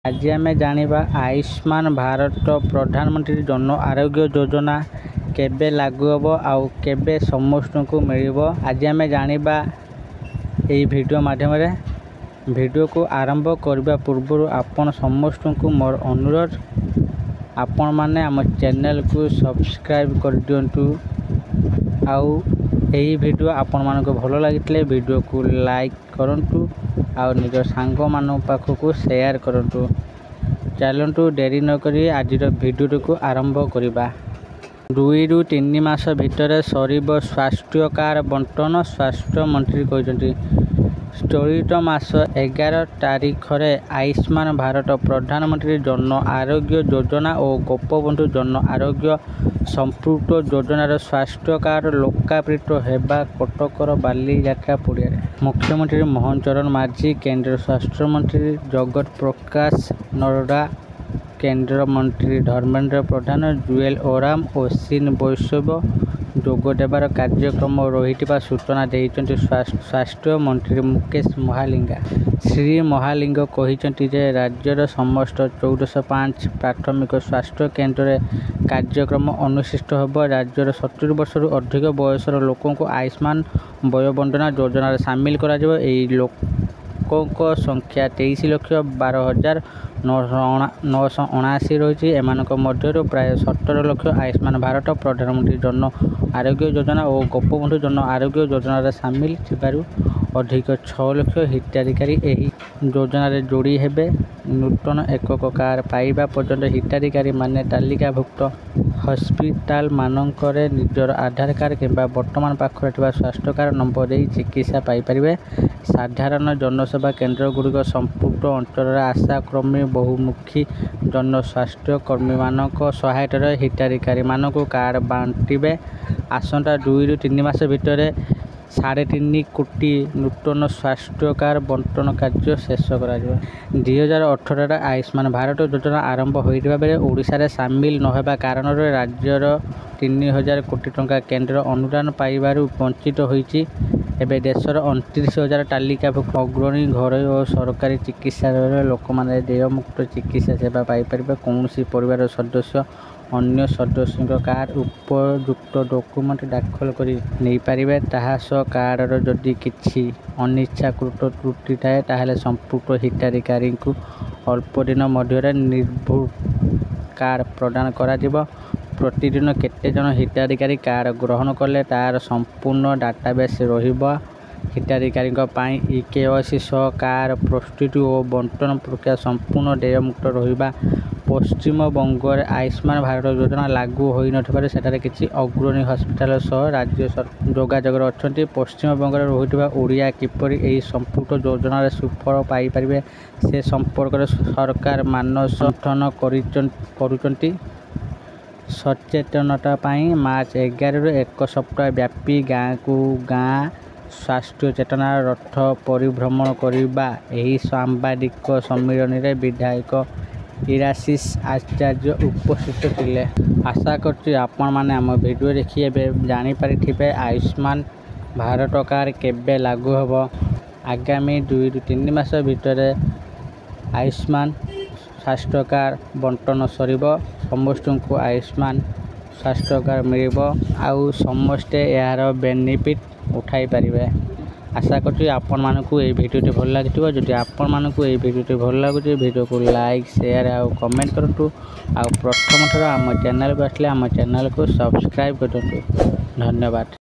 आज आम जाना आयुष्मान भारत प्रधानमंत्री जन आरोग्य योजना केबे लागू हम आउ केबे समस्त को मिल। आज आम जाना यही वीडियो माध्यम वीडियो को आरंभ करने पूर्व आपण समस्त को मोर अनुरोध आपण मैंने आम चैनल को सब्सक्राइब कर दिंतु। आउ यही वीडियो आपण मानक भल लगी वीडियो को लाइक करंतु आउ निज सांग मान पाखक शेयर करंतु। चलतु डेरी नक आज वीडियो को आरंभ करवा। 2 ରୁ 3 मास भितर सरीब स्वास्थ्य कार्ड बंटन स्वास्थ्य मंत्री कहते। चलित मास 11 तारीख आयुष्मान भारत प्रधानमंत्री जन आरोग्य योजना और गोपबंधु जन आरोग्य संपुक्त योजनार स्वास्थ्य कार्ड लोकार्पित होगा कटकर बालीजात्रा पड़िया। मुख्यमंत्री मोहन चरण माझी, केंद्र स्वास्थ्य मंत्री जगत प्रकाश नड्डा, केंद्र मंत्री धर्मेंद्र प्रधान, जुएल ओराम और सीन वैष्णव जोगदेवार कार्यक्रम रही सूचना देते स्वास्थ्य मंत्री मुकेश महालिंगा। श्री महालिंग कहते जे राज्यर समस्त 1405 प्राथमिक स्वास्थ्य केन्द्र कार्यक्रम अनुष्ठित होब। राज्यर 70 वर्ष अधिक बयसर लोकों को आयुष्मान वयोबंदना योजना सामिल करा जिवो। एई लोकों संख्या 23,12,979 रही। एमानक मध्यरु प्राय 17 लाख आयुष्मान भारत प्रधानमंत्री जन आरोग्य योजना और गोपबंधु जन आरोग्य योजना सामिल थिबारु अधिक 6 लाख हिताधिकारी एही योजन जोड़ी हेबे। नूतन एकक कार्ड पाइबा पर्यंत हिताधिकारी माने तालिकाभुक्त हस्पिटाल मानकरे निजर आधार कार्ड किंबा वर्तमान पाखरे थिबा स्वास्थ्य कार्ड नंबर दे चिकित्सा पाई परिबे। साधारण जनसेवा केन्द्र गुड़िक संपुक्त अंचल आशाकर्मी बहुमुखी जन स्वास्थ्य कर्मी मानक सहायतार हिताधिकारी मानक कार्ड बांटिबे। आसंता 2 ରୁ 3 मास भितर 3.5 कोटी नूतन स्वास्थ्य कार्ड बंटन कार्य शेष कर। 2018 आयुष्मान भारत योजना आरंभ होता बेले ओडिशा रे सामिल नहेबा कारण राज्यर 3000 कोटी टंका केंद्र अनुदान पाइबारु वंचित होईची। एबे देशर 29,000 तालिकाभुक्त अग्रणी घर और सरकारी चिकित्सालय लोक मैंने देयमुक्त चिकित्सा सेवा पाइपर। कौन परिवार सदस्य अन्य सदस्यों कार्ड उपयुक्त डॉक्यूमेंट दाखल करी नहीं पारिबे। ताहा सह कार्डर जदि किछि अनिच्छाकृत त्रुटि थाए ताहले संपुक्त हिताधिकारी को अल्प दिन मध्य निर्भुल कार्ड प्रदान करा जिवो। प्रतिदिन केते जन हिताधिकारी कार्ड ग्रहण कले तार संपूर्ण डाटाबेस रहिबो। हिताधिकारी EKYC सह कार्ड प्रस्तुति और बंटन प्रक्रिया संपूर्ण देयमुक्त रहिबा। पश्चिम बंगर आयुष्मान भारत योजना लागू होई नथिबारे सेठारे किछि अग्रणी हस्पिटाल सह राज्य जोगाजोगर अछंती। पश्चिम बंगर रहुथिबा ओडिया किपरि एही संपुक्त योजनार सुफल पाई परिबे से संपर्क सरकार मानस गठन करुचंती। सचेतनता पाई मार्च 11 ରୁ 1 सप्ताह व्यापी गाँ को गाँ स्वास्थ्य चेतना रथ परिभ्रमण करवा। यही सांबादिक सम्मेलन में विधायक इराशिष आचार्य उपस्थित थे। आशा करछि आपण माने आम वीडियो देखिए जानीपारे आयुष्मान भारत कार्ड केबे लागू हम। आगामी 2 ରୁ 3 मास भितर आयुष्मान स्वास्थ्य कार्ड बंटन सरीब। समस्त को आयुष्मान स्वास्थ्य कार्ड मिल आउ समस्ते यार बेनिफिट उठाई पारिबे। आशा करछि आपण मानकु ए वीडियो भल लागिथिबो। जदि आपण मानकु ए वीडियो भल लागुछि वीडियो को लाइक शेयर आउ कमेंट करंतु। आउ प्रथम थर आम चैनल को आसले आम चैनल को सब्सक्राइब करंतु। धन्यवाद।